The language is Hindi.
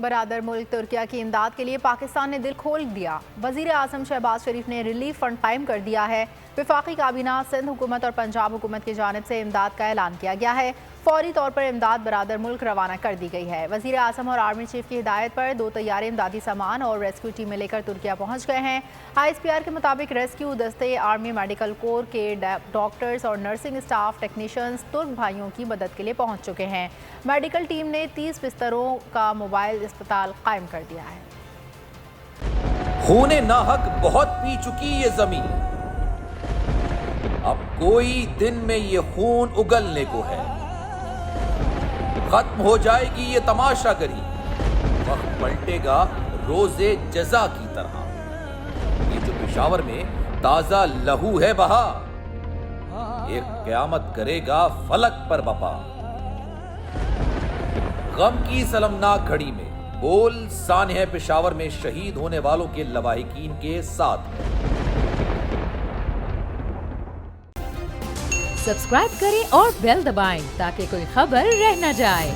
बरादर मुल्क तुर्किया की इमदाद के लिए पाकिस्तान ने दिल खोल दिया। वजीर आजम शहबाज शरीफ ने रिलीफ फंड कायम कर दिया है। वफाकी काबीना, सिंध हुकूमत और पंजाब हुकूमत की जानिब से इमदाद का ऐलान किया गया है। फौरी तौर पर इमदाद बरादर मुल्क रवाना कर दी गई है। वजीर आजम और आर्मी चीफ की हिदायत पर 2 तैयारे इमदादी सामान और रेस्क्यू टीमें लेकर तुर्किया पहुंच गए हैं। ISPR के मुताबिक रेस्क्यू दस्ते, आर्मी मेडिकल कोर के डॉक्टर्स और नर्सिंग स्टाफ टेक्नीशियंस तुर्क भाइयों की मदद के लिए पहुंच चुके हैं। मेडिकल टीम ने 30 बिस्तरों का मोबाइल अस्पताल कायम कर दिया है। खूने नाहक बहुत पी चुकी ये जमीन, अब कोई दिन में ये खून उगलने को है। खत्म हो जाएगी ये तमाशागरी, वक्त पलटेगा रोजे जजा की तरह। ये जो पेशावर में ताजा लहू है बहा, एक क़यामत करेगा फलक पर बपा। गम की सलमनाक घड़ी में बोल सानह पेशावर में शहीद होने वालों के लवाहिकीन के साथ। सब्सक्राइब करें और बेल दबाएं ताकि कोई खबर रह न जाए।